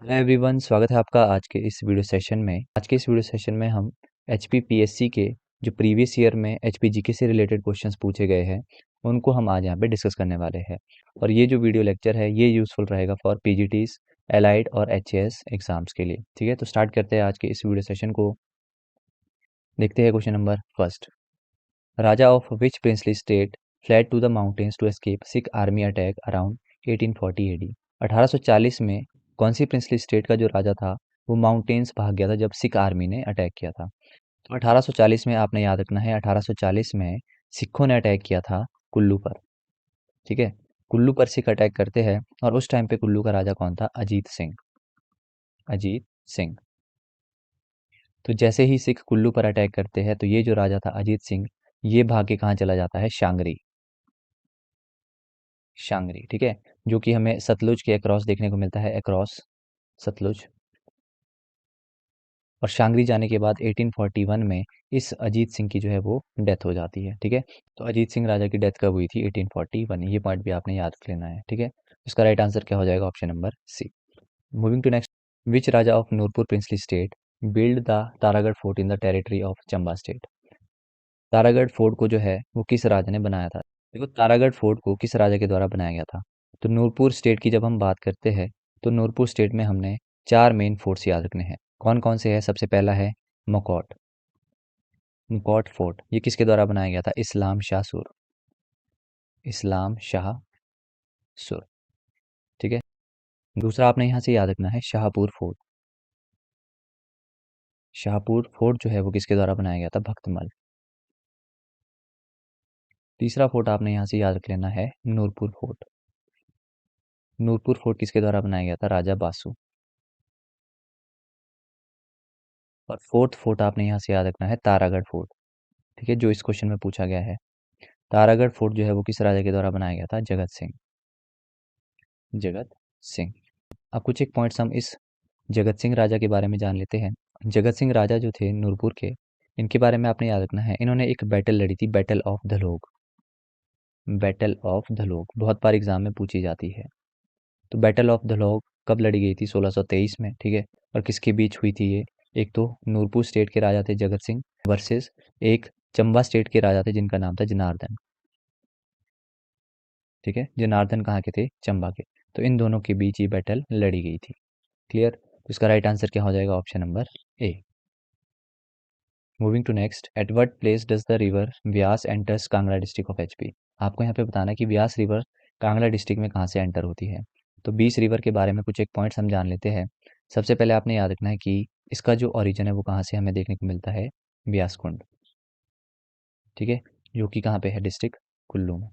Hello everyone, स्वागत है आपका आज के इस वीडियो सेशन में। आज के इस वीडियो सेशन में हम एचपीपीएससी के जो प्रीवियस ईयर में एचपीजीके से रिलेटेड क्वेश्चंस पूछे गए हैं उनको हम आज यहाँ पे डिस्कस करने वाले हैं। और ये जो वीडियो लेक्चर है ये यूज़फुल रहेगा फॉर पीजीटीज, एलाइड और एचएएस एग्जाम्स के लिए। ठीक है, तो स्टार्ट करते हैं आज के इस वीडियो सेशन को। देखते हैं question number first. Raja of which princely state fled to the mountains to escape Sikh army attack around 1840 AD. 1840 में कौन सी प्रिंसली स्टेट का जो राजा था वो माउंटेन्स भाग गया था जब सिख आर्मी ने अटैक किया था। तो 1840 में आपने याद रखना है, 1840 में सिखों ने अटैक किया था कुल्लू पर। ठीक है, कुल्लू पर सिख अटैक करते हैं और उस टाइम पे कुल्लू का राजा कौन था? अजीत सिंह। अजीत सिंह। तो जैसे ही सिख कुल्लू पर अटैक करते हैं तो ये जो राजा था अजीत सिंह, ये भाग के कहाँ चला जाता है? शांगरी। शांगरी, ठीक है, जो कि हमें सतलुज के अक्रॉस देखने को मिलता है, अक्रॉस सतलुज। और शांगरी जाने के बाद 1841 में इस अजीत सिंह की जो है वो डेथ हो जाती है। ठीक है, तो अजीत सिंह राजा की डेथ कब हुई थी? 1841। ये पॉइंट भी आपने याद रख लेना है। ठीक है, इसका राइट आंसर क्या हो जाएगा? Option number C. Moving to next. Which raja of Nurpur princely state build the Taragarh fort in the territory of Chamba state. Taragarh fort को जो है वो किस राजा ने बनाया था? देखो, तारागढ़ फोर्ट को किस राजा के द्वारा बनाया गया था? तो नूरपुर स्टेट की जब हम बात करते हैं तो नूरपुर स्टेट में हमने चार मेन फोर्ट्स याद रखने हैं। कौन कौन से हैं? सबसे पहला है मकौट। मकौट फोर्ट, ये किसके द्वारा बनाया गया था? इस्लाम शाह सुर। इस्लाम शाह सुर। ठीक है, दूसरा आपने यहाँ से याद रखना है शाहपुर फोर्ट। शाहपुर फोर्ट जो है वो किसके द्वारा बनाया गया था? भक्तमल। तीसरा फोर्ट आपने यहाँ से याद रख लेना है नूरपुर फोर्ट। नूरपुर फोर्ट किसके द्वारा बनाया गया था? राजा बासु। और फोर्थ फोर्ट आपने यहाँ से याद रखना है तारागढ़ फोर्ट। ठीक है, जो इस क्वेश्चन में पूछा गया है। तारागढ़ फोर्ट जो है वो किस राजा के द्वारा बनाया गया था? जगत सिंह। जगत सिंह। अब कुछ एक पॉइंट्स हम इस जगत सिंह राजा के बारे में जान लेते हैं। जगत सिंह राजा जो थे नूरपुर के, इनके बारे में आपने याद रखना है, इन्होंने एक बैटल लड़ी थी, बैटल ऑफ धलोग। बैटल ऑफ धलोग बहुत बार एग्जाम में पूछी जाती है। तो बैटल ऑफ धलोग कब लड़ी गई थी? 1623 में। ठीक है, और किसके बीच हुई थी ये? एक तो नूरपुर स्टेट के राजा थे जगत सिंह वर्सेस एक चंबा स्टेट के राजा थे जिनका नाम था जनार्दन। ठीक है, जनार्दन कहाँ के थे? चंबा के। तो इन दोनों के बीच ये बैटल लड़ी गई थी। क्लियर, तो इसका राइट आंसर क्या हो जाएगा? Option number A. Moving to next. At what place does the river Beas enters Kangra district of HP. आपको यहाँ पे बताना है कि व्यास रिवर कांगड़ा डिस्ट्रिक्ट में कहाँ से एंटर होती है। तो 20 रिवर के बारे में कुछ एक पॉइंट्स हम जान लेते हैं। सबसे पहले आपने याद रखना है कि इसका जो ओरिजिन है वो कहाँ से हमें देखने को मिलता है? व्यास कुंड। ठीक है, जो कि कहाँ पे है? डिस्ट्रिक्ट कुल्लू में।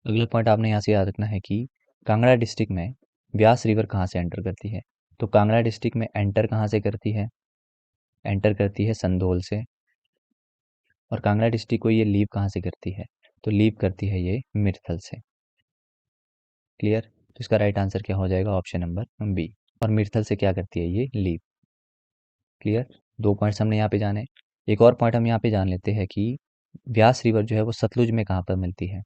अगला पॉइंट आपने यहाँ से याद रखना है कि कांगड़ा डिस्ट्रिक्ट में व्यास रिवर कहाँ से एंटर करती है। तो कांगड़ा डिस्ट्रिक्ट में एंटर कहाँ से करती है? एंटर करती है संदोल से। और कांगड़ा डिस्ट्रिक्ट को ये लीव कहाँ से करती है? तो लीव करती है ये मिर्थल से। क्लियर, तो इसका राइट आंसर क्या हो जाएगा? Option number B. और मिर्थल से क्या करती है ये? लीव। क्लियर, दो पॉइंट्स हमने यहाँ पे जाने। एक और पॉइंट हम यहाँ पे जान लेते हैं कि व्यास रिवर जो है वो सतलुज में कहाँ पर मिलती है।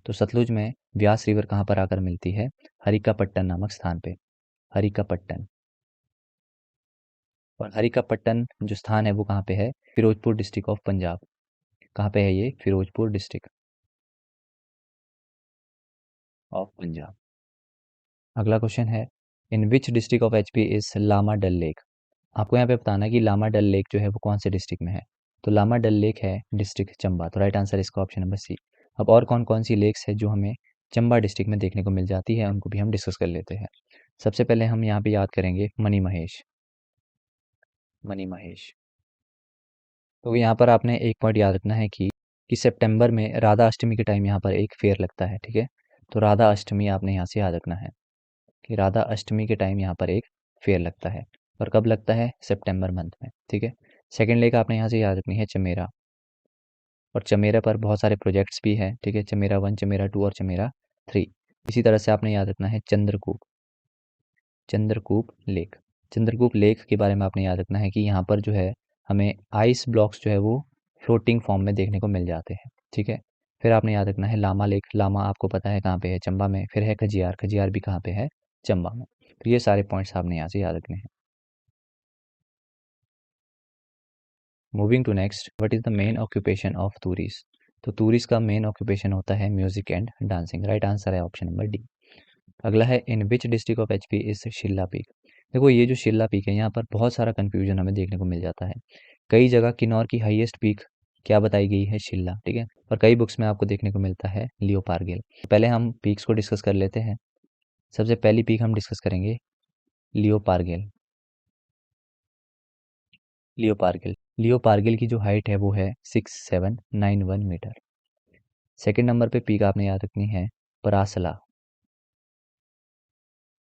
तो सतलुज में व्यास रिवर कहाँ पर आकर मिलती है? हरिकापट्टन नामक स्थान पे। हरिकापट्टन। और हरिकापट्टन जो स्थान है वो कहाँ पे है? Firozpur district of Punjab. कहाँ पे है ये? Firozpur district of Punjab. अगला क्वेश्चन है, in which district of HP is Lama Dal lake. आपको यहाँ पे बताना है कि लामा डल लेक जो है वो कौन से डिस्ट्रिक्ट में है। तो लामा डल लेक है डिस्ट्रिक्ट चंबा। तो राइट आंसर इसका ऑप्शन नंबर सी। अब और कौन कौन सी लेक्स है जो हमें चंबा डिस्ट्रिक्ट में देखने को मिल जाती है, उनको भी हम डिस्कस कर लेते हैं। सबसे पहले हम यहाँ पे याद करेंगे मनी महेश। मनी महेश। तो यहाँ पर आपने एक पॉइंट याद रखना है कि सितंबर में राधा अष्टमी के टाइम यहाँ पर एक फेयर लगता है। ठीक है, तो राधा अष्टमी आपने यहाँ से याद रखना है कि राधा अष्टमी के टाइम यहाँ पर एक फेयर लगता है। और कब लगता है? सितंबर मंथ में। ठीक है, सेकंड लेक आपने यहाँ से याद रखनी है चमेरा। और चमेरा पर बहुत सारे प्रोजेक्ट्स भी हैं। ठीक है, चमेरा 1, चमेरा 2 और चमेरा 3। इसी तरह से आपने याद रखना है चंद्रकूप। चंद्रकूप लेक। चंद्रकूप लेक के बारे में आपने याद रखना है कि यहाँ पर जो है हमें आइस ब्लॉक्स जो है वो फ्लोटिंग फॉर्म में देखने को मिल जाते हैं। ठीक है, फिर आपने याद रखना है लामा लेक। लामा आपको पता है कहाँ पे है? चंबा में। फिर है खजियार। खजियार भी कहाँ पे है? चंबा में। तो ये सारे पॉइंट्स आपने यहाँ से याद रखने हैं। Moving to next, what is the main occupation of tourist? तो टूरिस्ट का मेन ऑक्यूपेशन होता है music and dancing. Right answer है ऑप्शन नंबर डी। अगला है, in which district of HP is Shilla peak? देखो ये जो शिल्ला पीक है, यहाँ पर बहुत सारा कंफ्यूजन हमें देखने को मिल जाता है। कई जगह किन्नौर की हाईएस्ट पीक क्या बताई गई है? शिल्ला, ठीक है। और कई बुक्स में आपको देखने को मिलता है लियोपार्गिल। पहले हम पीक्स को डिस्कस कर लेते हैं। सबसे पहली पीक हम डिस्कस करेंगे लियोपार्गिल। लियोपार्गिल की जो हाइट है वो है 6791 मीटर। सेकंड नंबर पे पीक आपने याद रखनी है परासला।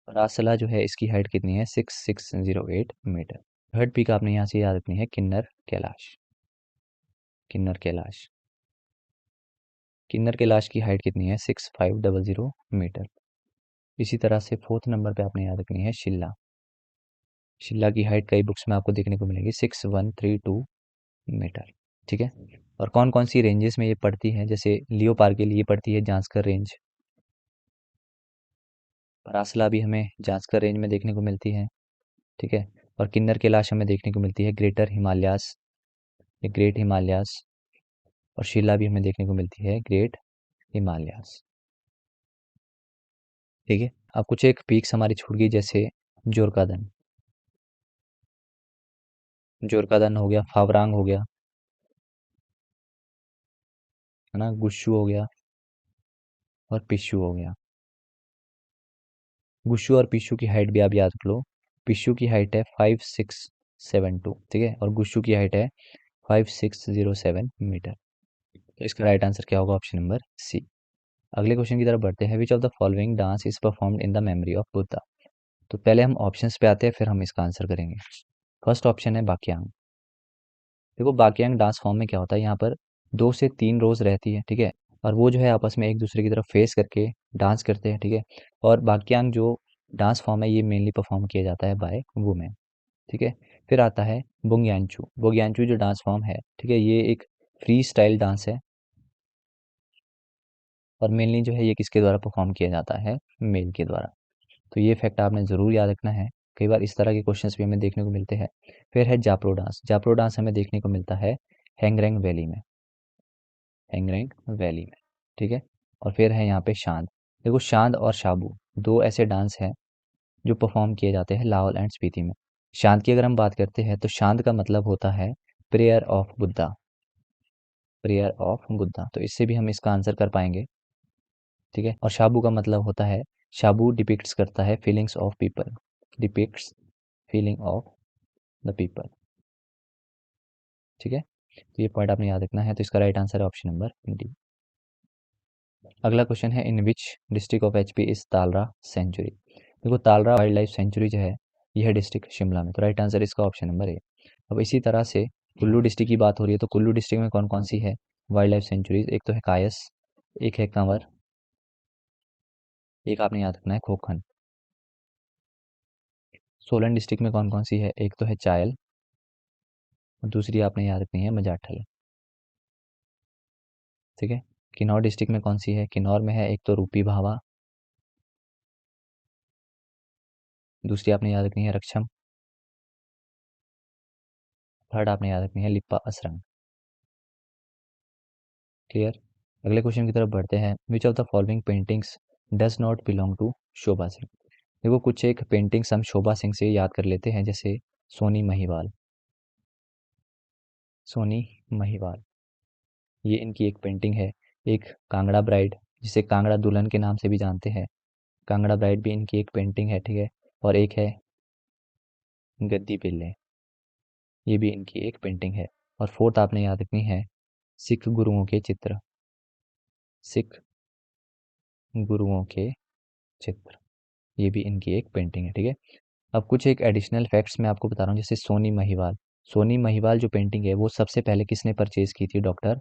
परासला जो है इसकी हाइट कितनी है? 6608 मीटर। थर्ड पीक आपने यहाँ से याद रखनी है किन्नर कैलाश। किन्नर कैलाश। किन्नर कैलाश की हाइट कितनी है? 6500 मीटर। इसी तरह से फोर्थ नंबर पे आपने याद रखनी है शिल्ला। शिल्ला की हाइट कई बुक्स में आपको देखने को मिलेगी 6132 मीटर, ठीक है। और कौन कौन सी रेंजेस में ये पड़ती है? जैसे लियो पार्क के लिए पड़ती है जांस्कर रेंज, परासला भी हमें जांस्कर रेंज में देखने को मिलती है, ठीक है। और किन्नर कैलाश हमें देखने को मिलती है ग्रेटर हिमालयास या ग्रेट हिमालयास। और शिला भी हमें देखने को मिलती है ग्रेट हिमालयास, ठीक है। अब कुछ एक पीक्स हमारी छूट गई, जैसे जोरकादन। जोरकादन हो गया, फावरांग हो गया, है ना, गुस्सू हो गया और पिशु हो गया। गुस्सू और पिशु की हाइट भी आप याद रख लो। पिशु की हाइट है 5672, ठीक है, और गुस्सू की हाइट है 5607 मीटर। तो इसका राइट आंसर क्या होगा? Option number C. अगले क्वेश्चन की तरफ बढ़ते हैं। Which of the following dance is performed in the memory of Buddha? तो पहले हम ऑप्शंस पे आते हैं, फिर हम इसका आंसर करेंगे। फर्स्ट ऑप्शन है बाक्यांग। देखो बाक्यांग डांस फॉर्म में क्या होता है, यहाँ पर 2 से 3 रोज रहती है, ठीक है। और वो जो है आपस में एक दूसरे की तरफ फेस करके डांस करते हैं, ठीक है। और बाक्यांग जो डांस फॉर्म है ये मेनली परफॉर्म किया जाता है बाय वुमेन, ठीक है। फिर आता है बुंगयांचू। बुंगयांचू जो डांस फॉर्म है, ठीक है, ये एक फ्री स्टाइल डांस है और मेनली जो है ये किसके द्वारा परफॉर्म किया जाता है? मेल के द्वारा। तो ये फैक्ट आपने ज़रूर याद रखना है। कई बार इस तरह के क्वेश्चंस भी हमें देखने को मिलते हैं। फिर है जाप्रो डांस। जाप्रो डांस हमें देखने को मिलता है हैंगरेंग वैली में, हैंगरेंग वैली में, ठीक है। और फिर है यहाँ पे शांद। देखो शांद और शाबू दो ऐसे डांस हैं जो परफॉर्म किए जाते हैं लाहौल एंड स्पीति में। शांत की अगर हम बात करते हैं तो शांत का मतलब होता है prayer of Buddha, prayer of Buddha. तो इससे भी हम इसका आंसर कर पाएंगे, ठीक है। और शाबू का मतलब होता है, शाबू डिपिक्ट्स करता है feelings of people, depicts feeling of the people, ठीक है। तो ये पॉइंट आपने याद रखना है। तो इसका राइट आंसर है ऑप्शन नंबर डी। अगला क्वेश्चन है, in which district of HP is Talra sanctuary? देखो तालरा वाइल्ड लाइफ सेंचुरी जो है यह है डिस्ट्रिक्ट शिमला में। तो राइट आंसर इसका ऑप्शन नंबर ए। अब इसी तरह से कुल्लू डिस्ट्रिक्ट की बात हो रही है, तो कुल्लू डिस्ट्रिक्ट में कौन कौन सी है वाइल्ड लाइफ सेंचुरीज? एक तो है कायस, एक है कंवर, एक आपने याद रखना है खोखन। सोलन डिस्ट्रिक्ट में कौन कौन सी है? एक तो है चायल और दूसरी आपने याद रखनी है मजाठल, ठीक है। किन्नौर डिस्ट्रिक्ट में कौन सी है? किन्नौर में है एक तो रूपी भावा, दूसरी आपने याद रखनी है रक्षम, थर्ड आपने याद रखनी है लिप्पा असरंग, क्लियर। अगले क्वेश्चन की तरफ बढ़ते हैं। Which of the following paintings does not belong to Sobha Singh? देखो कुछ एक पेंटिंग्स हम शोभा सिंह से याद कर लेते हैं, जैसे सोनी महिवाल। सोनी महिवाल ये इनकी एक पेंटिंग है। एक कांगड़ा ब्राइड, जिसे कांगड़ा दुल्हन के नाम से भी जानते हैं, कांगड़ा ब्राइड भी इनकी एक पेंटिंग है, ठीक है। और एक है गद्दी पिल्ले, ये भी इनकी एक पेंटिंग है। और फोर्थ आपने याद रखनी है सिख गुरुओं के चित्र, सिख गुरुओं के चित्र, ये भी इनकी एक पेंटिंग है, ठीक है। अब कुछ एक एडिशनल फैक्ट्स मैं आपको बता रहा हूँ, जैसे सोनी महिवाल। सोनी महिवाल जो पेंटिंग है वो सबसे पहले किसने परचेज की थी? डॉक्टर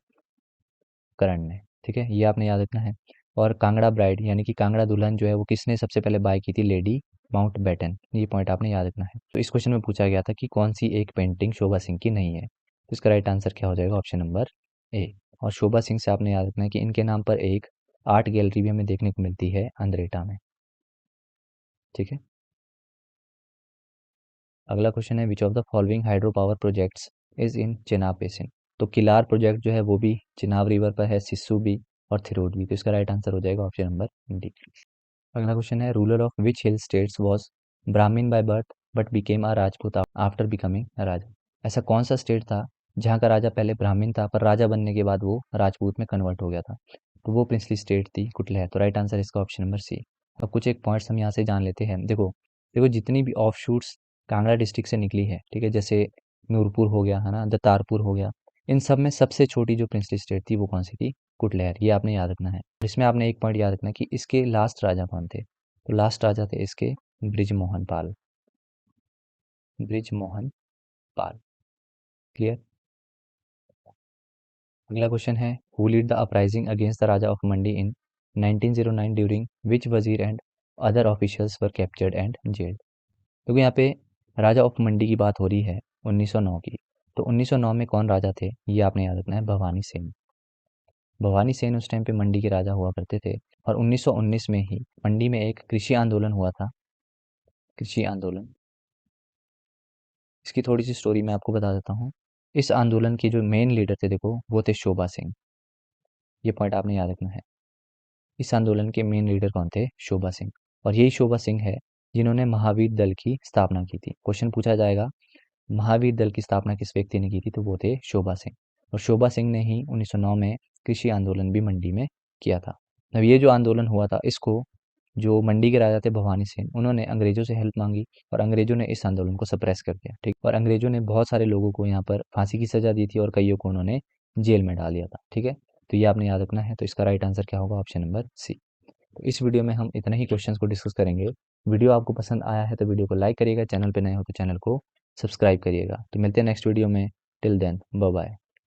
करण ने, ठीक है, ये आपने याद रखना है। और कांगड़ा ब्राइड यानी कि कांगड़ा दुल्हन जो है वो किसने सबसे पहले बाय की थी? लेडी माउंट बैटन, ये पॉइंट आपने याद रखना है। तो इस क्वेश्चन में पूछा गया था कि कौन सी एक पेंटिंग शोभा सिंह की नहीं है, तो इसका राइट आंसर क्या हो जाएगा? ऑप्शन नंबर ए। और शोभा सिंह से आपने याद रखना है कि इनके नाम पर एक आर्ट गैलरी भी हमें देखने को मिलती है अंद्रेटा में, ठीक है। अगला क्वेश्चन है विच of the following hydro power projects is in Chenab basin. तो किलार प्रोजेक्ट जो है वो भी चिनाब रिवर पर है, सिस्सू भी और थिरोट भी। तो इसका राइट आंसर हो जाएगा ऑप्शन नंबर डी। अगला क्वेश्चन है ruler of which hill states was Brahmin by birth but became a Rajput after becoming a raja. ऐसा कौन सा स्टेट था जहाँ का राजा पहले ब्राह्मीण था पर राजा बनने के बाद वो राजपूत में कन्वर्ट हो गया था। तो वो प्रिंसली स्टेट थी कुटलैहर। तो राइट आंसर इसका ऑप्शन नंबर सी। अब कुछ एक पॉइंट्स हम यहाँ से जान लेते हैं। देखो देखो जितनी भी ऑफ शूट्स कांगड़ा डिस्ट्रिक्ट से निकली है, ठीक है, जैसे नूरपुर हो गया है ना, दत्तारपुर हो गया, इन सब में सबसे छोटी जो प्रिंसली स्टेट थी वो कौन सी थी? कुटलैहर। ये आपने याद रखना है। इसमें आपने एक पॉइंट याद रखना है कि इसके लास्ट राजा कौन थे। तो लास्ट राजा थे इसके ब्रिजमोहन पाल। ब्रिजमोहन पाल। क्लियर। अगला क्वेश्चन है who led the uprising against the raja of Mandi in 1909 during which wazir and other officials were captured and jailed. क्योंकि यहाँ पे राजा ऑफ मंडी की बात हो रही है 1909 की। तो 1909 में कौन राजा थे ये आपने याद रखना है, भवानी सेन। भवानी सेन उस टाइम पे मंडी के राजा हुआ करते थे। और 1919 में ही मंडी में एक कृषि आंदोलन हुआ था। कृषि आंदोलन, इसकी थोड़ी सी स्टोरी मैं आपको बता देता हूँ। इस आंदोलन के जो मेन लीडर थे देखो वो थे शोभा सिंह। ये पॉइंट आपने याद रखना है। इस आंदोलन के मेन लीडर कौन थे? शोभा सिंह। और यही शोभा सिंह है जिन्होंने महावीर दल की स्थापना की थी। क्वेश्चन पूछा जाएगा महावीर दल की स्थापना किस व्यक्ति ने की थी, तो वो थे शोभा सिंह। और शोभा सिंह ने ही 1909 में कृषि आंदोलन भी मंडी में किया था। अब ये जो आंदोलन हुआ था इसको जो मंडी के राजा थे भवानी सिंह, उन्होंने अंग्रेजों से हेल्प मांगी और अंग्रेजों ने इस आंदोलन को सप्रेस कर दिया। ठीक। और अंग्रेजों ने बहुत सारे लोगों को यहाँ पर फांसी की सजा दी थी और कईयों को उन्होंने जेल में डाल दिया था। ठीक है। तो ये आपने याद रखना है। तो इसका राइट आंसर क्या होगा? Option number C. तो इस वीडियो में हम इतना ही क्वेश्चंस को डिस्कस करेंगे। वीडियो आपको पसंद आया है तो वीडियो को लाइक करिएगा, चैनल पे नए हो तो चैनल को सब्सक्राइब करिएगा। तो मिलते हैं नेक्स्ट वीडियो में। Till then bye bye.